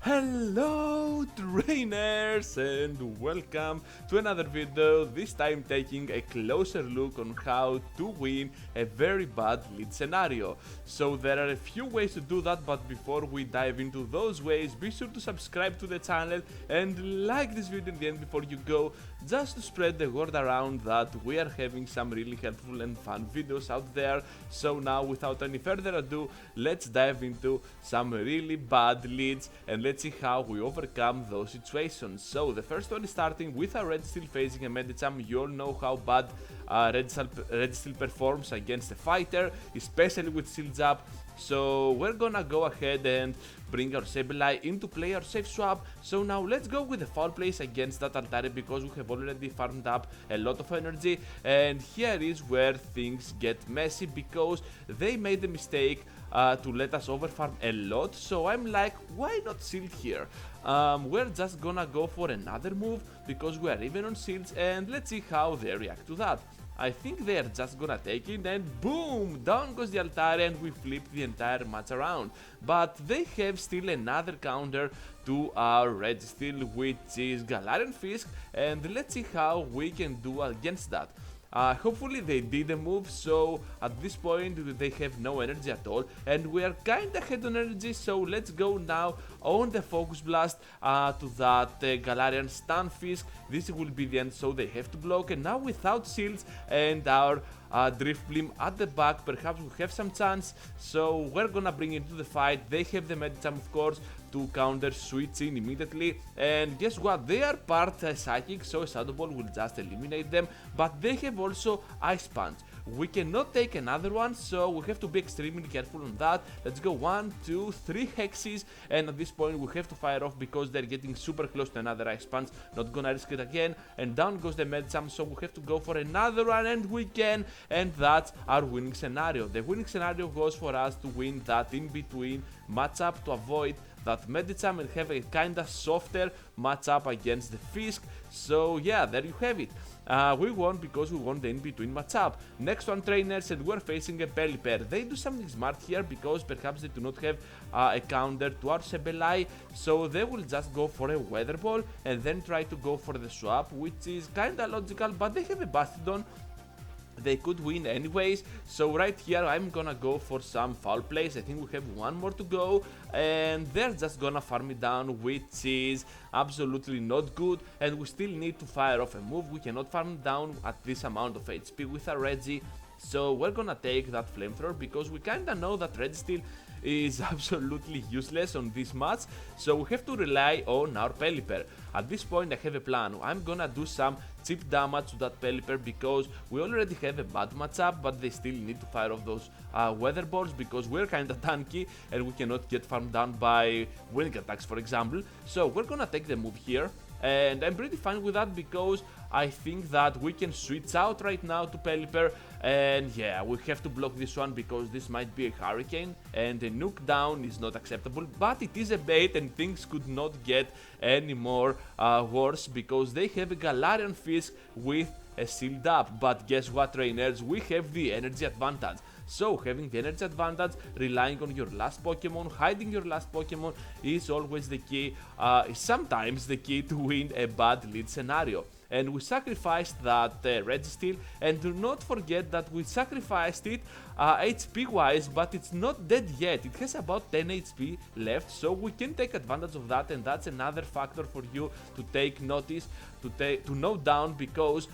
Hello trainers and welcome to another video, this time taking a closer look on how to win a very bad lead scenario. So there are a few ways to do that, but before we dive into those ways, be sure to subscribe to the channel and like this video in the end before you go, just to spread the word around that we are having some really helpful and fun videos out there. So now, without any further ado, let's dive into some really bad leads and let's see how we overcome those situations. So the first one is starting with a red steel facing a Medicham. You all know how bad red steel performs against a fighter, especially with shields up. So we're gonna go ahead and bring our Sableye into play, our safe swap. So now let's go with the foul plays against that Altare, because we have already farmed up a lot of energy, and here is where things get messy because they made the mistake to let us overfarm a lot. So I'm like, why not shield here? We're just gonna go for another move because we are even on shields, and let's see how they react to that. I think they are just gonna take it, and boom! Down goes the Altare and we flip the entire match around. But they have still another counter to our red steel, which is Galarian Fisk, and let's see how we can do against that. Hopefully they did a move, so at this point they have no energy at all, and we are kinda ahead on energy. So let's go now on the Focus Blast to that Galarian Stun Fisk. This will be the end, so they have to block, and now without shields and our Drift Beam at the back, perhaps we have some chance. So we're gonna bring it to the fight. They have the Medicham, of course, to counter switch in immediately, and guess what, they are part psychic, so a Shadow Ball will just eliminate them, but they have also Ice Punch. We cannot take another one, so we have to be extremely careful on that. Let's go 1, 2, 3 hexes, and at this point we have to fire off because they're getting super close to another Ice Punch. Not gonna risk it again, and down goes the Medicham, so we have to go for another one, and we can, and that's our winning scenario. The winning scenario was for us to win that in-between matchup to avoid that Medicham and have a kinda softer matchup against the Fisk. So yeah, there you have it. We won because we won the in-between matchup. Next one, trainers, and we're facing a Pelipper. They do something smart here because perhaps they do not have a counter to our Sableye, so they will just go for a Weather Ball and then try to go for the swap, which is kinda logical, but they have a Bastidon. They could win anyways, so right here I'm gonna go for some foul plays. I think we have one more to go, and they're just gonna farm it down, which is absolutely not good, and we still need to fire off a move. We cannot farm down at this amount of HP with a Reggie, so we're gonna take that Flamethrower because we kinda know that Red Steel is absolutely useless on this match, so we have to rely on our Pelipper. At this point I have a plan. I'm gonna do some cheap damage to that Pelipper because we already have a bad matchup, but they still need to fire off those Weather Balls because we're kinda tanky and we cannot get farmed down by winning attacks, for example. So we're gonna take the move here, and I'm pretty fine with that because I think that we can switch out right now to Pelipper, and yeah, we have to block this one because this might be a Hurricane and a nuke down is not acceptable, but it is a bait and things could not get any more worse because they have a Galarian Fisk with a shield up. But guess what, trainers, we have the energy advantage. So having the energy advantage, relying on your last Pokemon, hiding your last Pokemon is always the key, sometimes the key to win a bad lead scenario. And we sacrificed that Red Steel, and do not forget that we sacrificed it HP wise, but it's not dead yet. It has about 10 HP left, so we can take advantage of that, and that's another factor for you to take notice, to note down, because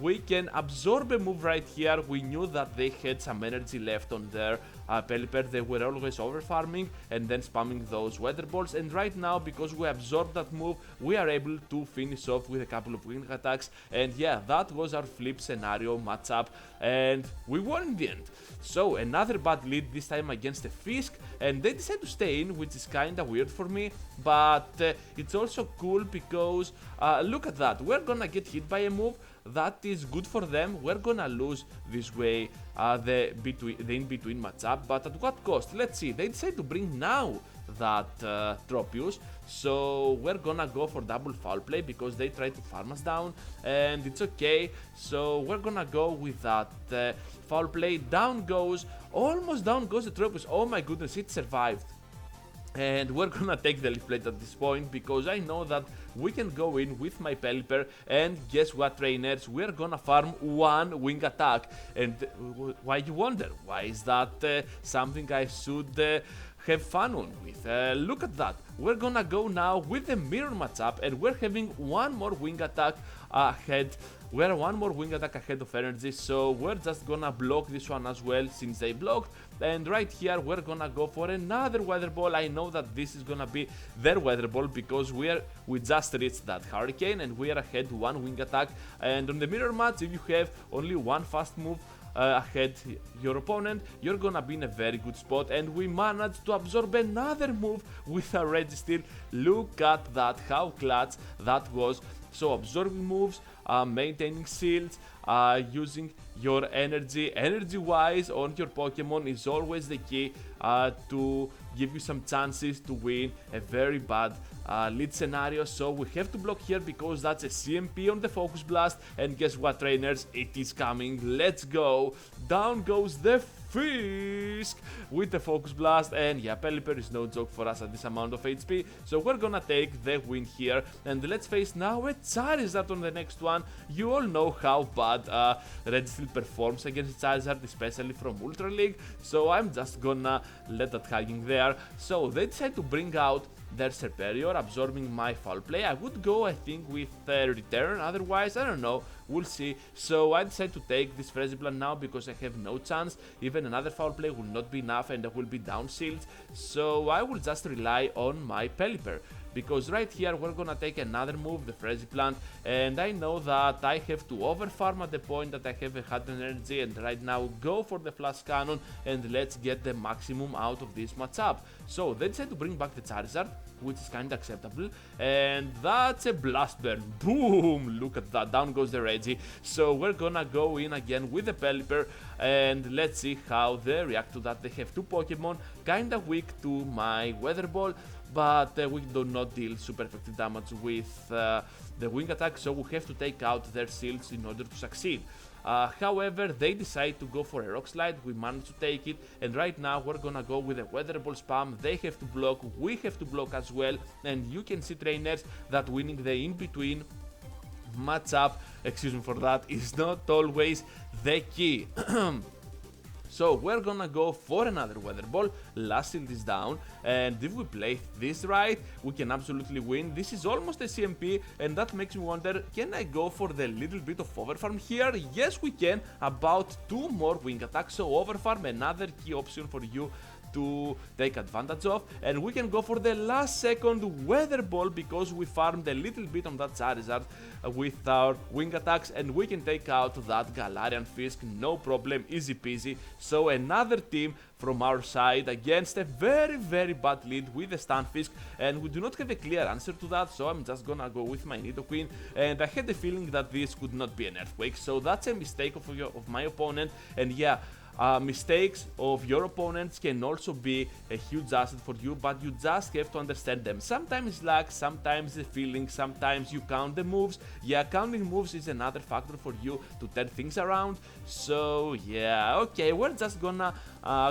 we can absorb a move right here. We knew that they had some energy left on their Pelipper. They were always over farming and then spamming those Weather Balls, and right now, because we absorbed that move, we are able to finish off with a couple of wing attacks, and yeah, that was our flip scenario matchup, and we won in the end. So another bad lead, this time against a Fisk, and they decide to stay in, which is kinda weird for me, but it's also cool because look at that, we're gonna get hit by a move that is good for them. We're gonna lose this way the in-between matchup, but at what cost? Let's see, they decide to bring now that Tropius, so we're gonna go for double foul play because they try to farm us down, and it's okay. So we're gonna go with that foul play. Down goes, almost down goes the Tropius. Oh my goodness, it survived. And we're gonna take the leaf blade at this point because I know that we can go in with my Pelipper, and guess what, trainers, we're gonna farm one wing attack. And why, you wonder, why is that something I should have fun on with? Look at that, we're gonna go now with the mirror matchup, and we're having one more wing attack ahead. We're one more wing attack ahead of energy, so we're just gonna block this one as well since they blocked. And right here we're gonna go for another weather ball. I know that this is gonna be their weather ball because we just reached that hurricane and we are ahead one wing attack. And on the mirror match, if you have only one fast move ahead your opponent, you're gonna be in a very good spot. And we managed to absorb another move with a Registeel. Look at that, how clutch that was. So absorbing moves, maintaining shields, using your energy wise on your Pokemon is always the key to give you some chances to win a very bad lead scenario. So we have to block here because that's a CMP on the Focus Blast, and guess what, trainers, it is coming. Let's go. Down goes the Fisk with the Focus Blast, and yeah, Pelipper is no joke for us at this amount of HP, so we're gonna take the win here. And let's face now a Charizard on the next one. You all know how bad Registeel performs against Charizard, especially from Ultra League, so I'm just gonna let that hanging there. So they decide to bring out their Serperior, absorbing my foul play. I would go, I think, with return, otherwise, I don't know, we'll see. So I decided to take this Frenzy Plant now because I have no chance. Even another foul play will not be enough and I will be down shields, so I will just rely on my Pelipper. Because right here we're gonna take another move, the Frenzy Plant, and I know that I have to overfarm at the point that I have 100 energy, and right now go for the Flash Cannon and let's get the maximum out of this matchup. So they decide to bring back the Charizard, which is kinda acceptable, and that's a Blast Burn. Boom! Look at that, down goes the Reggie. So we're gonna go in again with the Pelipper, and let's see how they react to that. They have two Pokemon, kinda weak to my Weather Ball, but we do not deal super effective damage with the wing attack, so we have to take out their shields in order to succeed. However, they decide to go for a Rock Slide. We managed to take it, and right now we're gonna go with a Weather Ball spam. They have to block, we have to block as well, and you can see, trainers, that winning the in-between matchup, excuse me for that, is not always the key. So we're gonna go for another Weather Ball. Last shield is down, and if we play this right, we can absolutely win. This is almost a CMP, and that makes me wonder, can I go for the little bit of overfarm here? Yes, we can. About two more wing attacks, so overfarm, another key option for you to take advantage of. And we can go for the last second Weather Ball because we farmed a little bit on that Charizard with our wing attacks, and we can take out that Galarian Fisk, no problem, easy peasy. So another team from our side against a very bad lead with the Stunfisk, and we do not have a clear answer to that, so I'm just gonna go with my Nidoqueen. And I had the feeling that this could not be an Earthquake, so that's a mistake of my opponent. And yeah, mistakes of your opponents can also be a huge asset for you, but you just have to understand them. Sometimes luck, sometimes the feeling, sometimes you count the moves. Yeah, counting moves is another factor for you to turn things around. So yeah, okay, we're just gonna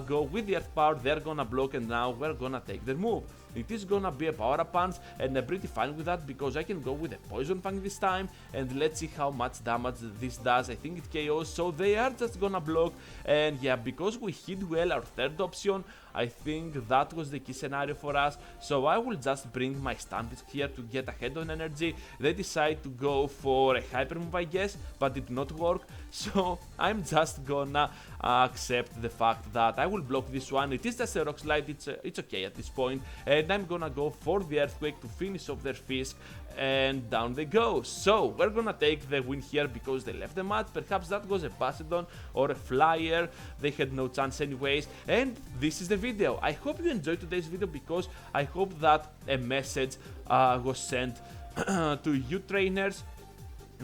go with the Earth Power. They're gonna block, and now we're gonna take their move. It is gonna be a Power Up Punch, and I'm pretty fine with that because I can go with a Poison Fang this time, and let's see how much damage this does. I think it KOs, so they are just gonna block. And yeah, because we hit well our third option, I think that was the key scenario for us. So I will just bring my Stunfisk here to get ahead on energy. They decide to go for a Hyper Move, I guess, but it did not work. So I'm just gonna accept the fact that I will block this one. It is just a Rock Slide, it's okay at this point. And I'm gonna go for the Earthquake to finish off their Fisk, and down they go. So we're gonna take the win here because they left the match. Perhaps that was a Basidon or a Flyer, they had no chance anyways. And this is the video. I hope you enjoyed today's video because I hope that a message was sent to you, trainers.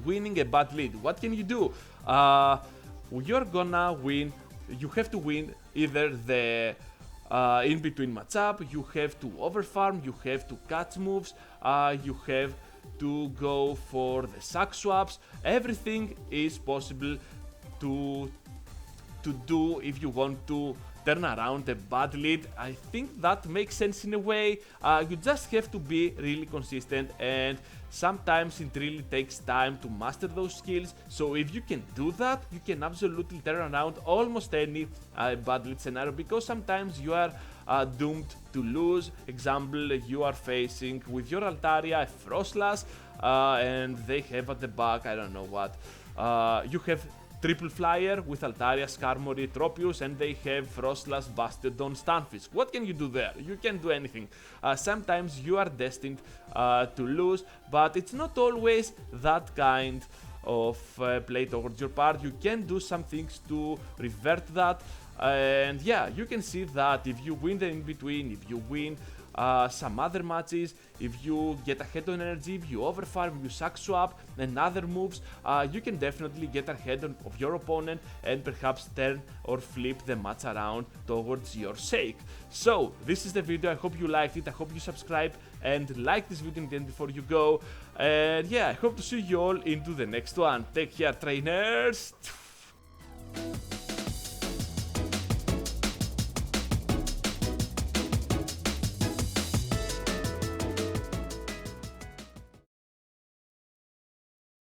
Winning a bad lead, what can you do? You're gonna win, you have to win either the in-between matchup, you have to overfarm, you have to catch moves, you have to go for the sack swaps. Everything is possible to do if you want to turn around a bad lead. I think that makes sense in a way. You just have to be really consistent, and sometimes it really takes time to master those skills. So if you can do that, you can absolutely turn around almost any bad lead scenario, because sometimes you are doomed to lose. Example, you are facing with your Altaria a Frostlass, and they have at the back, I don't know what, you have Triple Flyer with Altaria, Skarmory, Tropius, and they have Frostlass, Bastiodon, Stunfisk. What can you do there? You can't do anything. Sometimes you are destined to lose, but it's not always that kind of play towards your part. You can do some things to revert that, and yeah, you can see that if you win the in-between, if you win some other matches, if you get ahead on energy, if you overfarm, if you sack swap and other moves, you can definitely get ahead of your opponent and perhaps turn or flip the match around towards your sake. So this is the video. I hope you liked it. I hope you subscribe and like this video in the end before you go. And yeah, I hope to see you all into the next one. Take care, trainers.